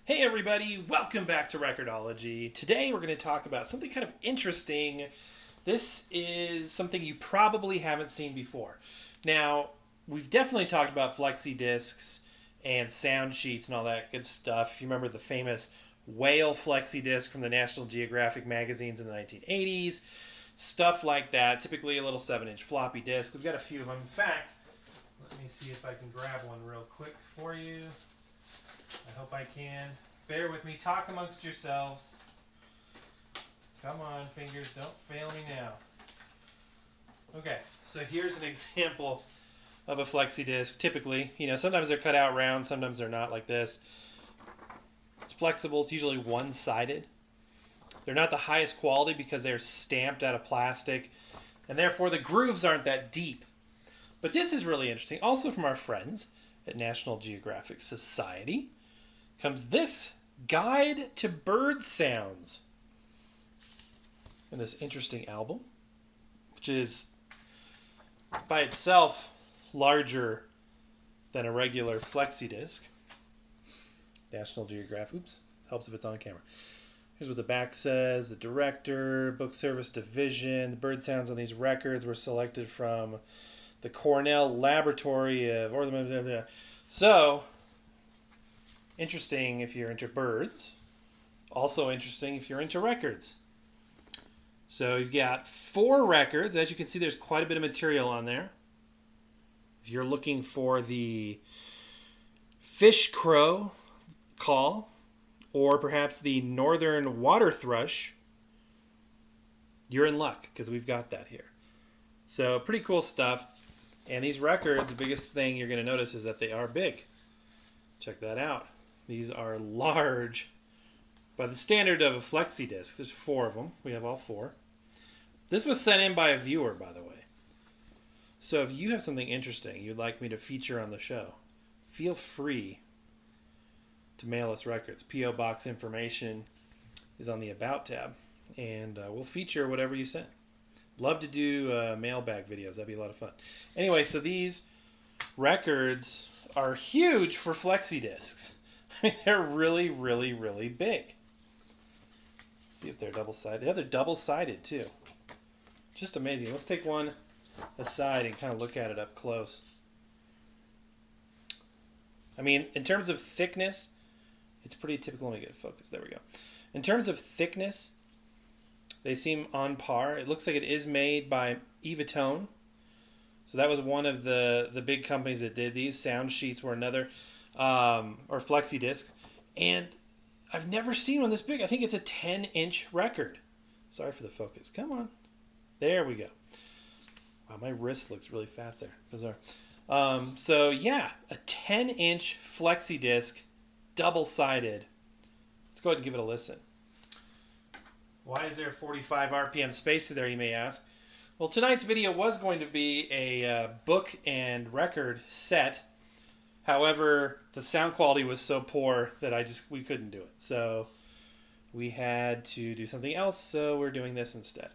Hey everybody, welcome back to Record-ology. Today we're going to talk about something kind of interesting. This is something you probably haven't seen before. Now, we've definitely talked about flexi-discs and sound sheets and all that good stuff. If you remember the famous whale flexi-disc from the National Geographic magazines in the 1980s, stuff like that, typically a little 7-inch floppy disk. We've got a few of them. In fact, let me see if I can grab one real quick for you. I hope I can. Bear with me. Talk amongst yourselves. Come on, fingers. Don't fail me now. Okay, so here's an example of a flexi disc. Typically, sometimes they're cut out round, sometimes they're not like this. It's flexible. It's usually one-sided. They're not the highest quality because they're stamped out of plastic, and therefore the grooves aren't that deep. But this is really interesting. Also from our friends at National Geographic Society comes this guide to bird sounds in this interesting album, which is by itself larger than a regular flexi disc. National Geographic, helps if it's on camera. Here's what the back says. The director, book service division, the bird sounds on these records were selected from the Cornell Laboratory of Ornithology. So, interesting if you're into birds. Also interesting if you're into records. So you've got 4 records. As you can see, there's quite a bit of material on there. If you're looking for the fish crow call, or perhaps the northern water thrush, you're in luck because we've got that here. So pretty cool stuff. And these records, the biggest thing you're going to notice is that they are big. Check that out. These are large by the standard of a flexi disc. There's 4 of them. We have all 4. This was sent in by a viewer, by the way. So if you have something interesting you'd like me to feature on the show, feel free to mail us records. P.O. Box information is on the About tab, and we'll feature whatever you send. Love to do mailbag videos. That'd be a lot of fun. Anyway, so these records are huge for flexi discs. I mean, they're really, really, really big. Let's see if they're double-sided. Yeah, they're double-sided, too. Just amazing. Let's take one aside and kind of look at it up close. I mean, in terms of thickness, it's pretty typical. Let me get it focused. There we go. In terms of thickness, they seem on par. It looks like it is made by Evatone. So that was one of the big companies that did these. Sound Sheets were another, or flexi discs. And I've never seen one this big. I think it's a 10-inch record. Sorry for the focus. Come on. There we go. Wow, my wrist looks really fat there. Bizarre. So yeah, a 10-inch flexi disc, double-sided. Let's go ahead and give it a listen. Why is there 45 RPM spacer there, you may ask? Well, tonight's video was going to be a book and record set. However, the sound quality was so poor that we couldn't do it. So we had to do something else, so we're doing this instead.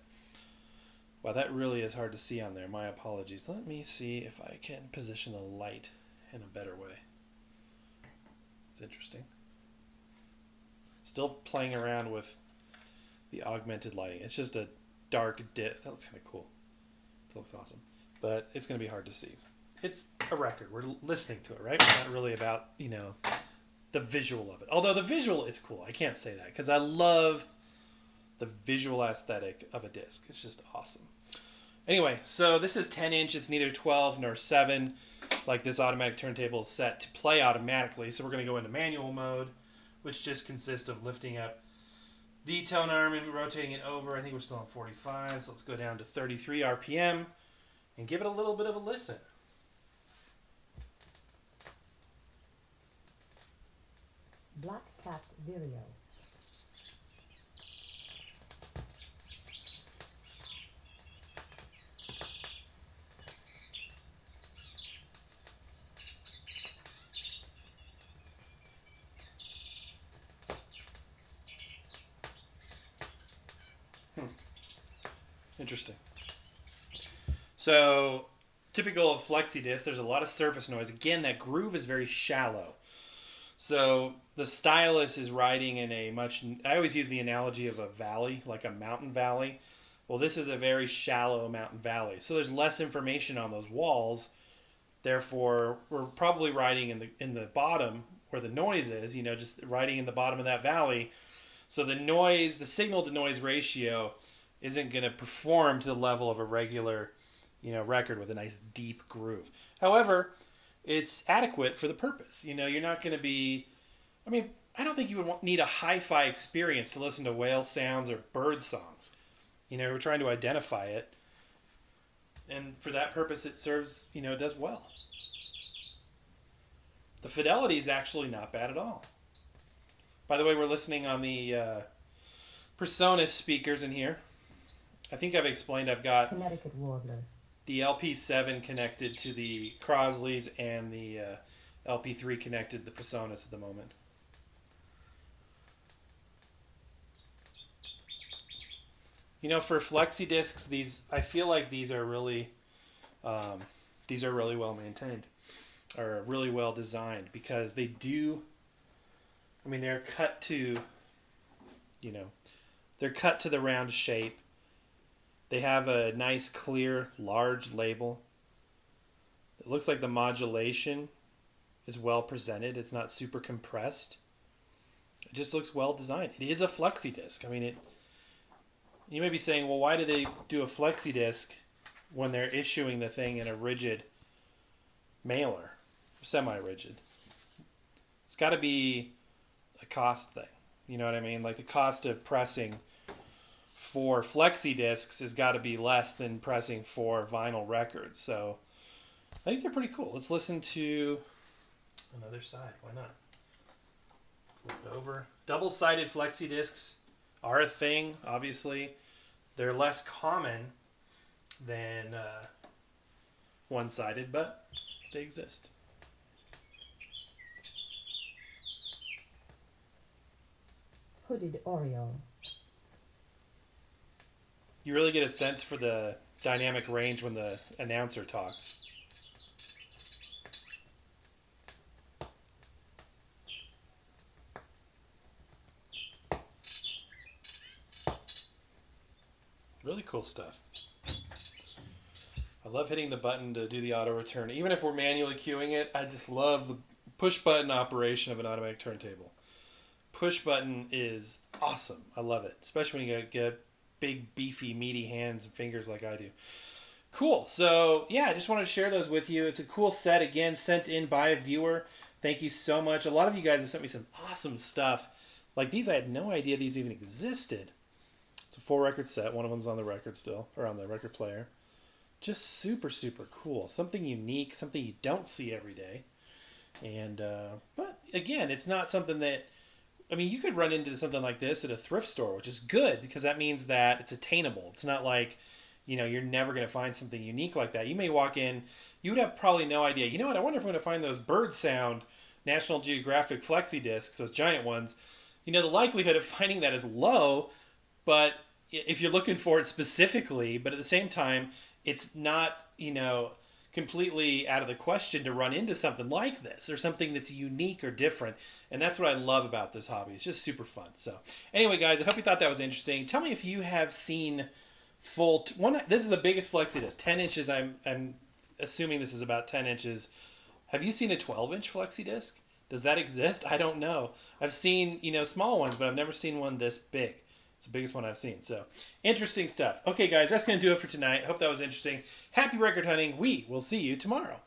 Wow, that really is hard to see on there. My apologies. Let me see if I can position the light in a better way. It's interesting. Still playing around with the augmented lighting. It's just a dark disc. That looks kind of cool. That looks awesome. But it's going to be hard to see. It's a record. We're listening to it, right? We're not really about, the visual of it. Although the visual is cool. I can't say that because I love the visual aesthetic of a disc. It's just awesome. Anyway, so this is 10-inch. It's neither 12 nor 7. Like this automatic turntable is set to play automatically. So we're going to go into manual mode, which just consists of lifting up the tone arm and rotating it over. I think we're still on 45, so let's go down to 33 RPM and give it a little bit of a listen. Black Cat Video. Interesting. So, typical of flexi disc, there's a lot of surface noise. Again, that groove is very shallow. So the stylus is riding in a much. I always use the analogy of a valley, like a mountain valley. Well, this is a very shallow mountain valley, so there's less information on those walls. Therefore, we're probably riding in the bottom where the noise is. Just riding in the bottom of that valley. So the signal to noise ratio, isn't going to perform to the level of a regular, record with a nice deep groove. However, it's adequate for the purpose. You're not going to be. I mean, I don't think you would need a hi-fi experience to listen to whale sounds or bird songs. We're trying to identify it, and for that purpose, it serves. It does well. The fidelity is actually not bad at all. By the way, we're listening on the PreSonus speakers in here. I think I've explained I've got Connecticut Warbler. the LP7 connected to the Crosleys and the LP3 connected to the PreSonus at the moment. For Flexi-Discs, I feel like these are really well maintained, or really well designed, because they do. They're cut to, they're cut to the round shape. They have a nice, clear, large label. It looks like the modulation is well presented. It's not super compressed. It just looks well designed. It is a Flexi-Disc. You may be saying, well, why do they do a Flexi-Disc when they're issuing the thing in a rigid mailer, semi-rigid? It's got to be a cost thing. You know what I mean? Like the cost of pressing for Flexi-Discs has got to be less than pressing for vinyl records. So I think they're pretty cool. Let's listen to another side. Why not? Flip it over. Double-sided Flexi-Discs are a thing, obviously. They're less common than one-sided, but they exist. Hooded Oriole. You really get a sense for the dynamic range when the announcer talks. Really cool stuff. I love hitting the button to do the auto return. Even if we're manually queuing it, I just love the push button operation of an automatic turntable. Push button is awesome. I love it, especially when you get big, beefy, meaty hands and fingers like I do. Cool. So, yeah, I just wanted to share those with you. It's a cool set, again, sent in by a viewer. Thank you so much. A lot of you guys have sent me some awesome stuff. Like these, I had no idea these even existed. It's a 4-record set. One of them's on the record still, or on the record player. Just super, super cool. Something unique, something you don't see every day. And, but again, it's not something that, you could run into something like this at a thrift store, which is good because that means that it's attainable. It's not like, you're never going to find something unique like that. You may walk in, you would have probably no idea. You know what? I wonder if I'm going to find those bird sound National Geographic Flexi-Discs, those giant ones. The likelihood of finding that is low, but if you're looking for it specifically, but at the same time, it's not, completely out of the question to run into something like this or something that's unique or different. And that's what I love about this hobby. It's just super fun. So anyway, guys, I hope you thought that was interesting. Tell me if you have seen full one. This is the biggest Flexi-Disc, 10 inches. I'm assuming this is about 10 inches. Have you seen a 12-inch Flexi-Disc? Does that exist? I don't know. I've seen, small ones, but I've never seen one this big. It's the biggest one I've seen. So, interesting stuff. Okay, guys, that's going to do it for tonight. Hope that was interesting. Happy record hunting. We will see you tomorrow.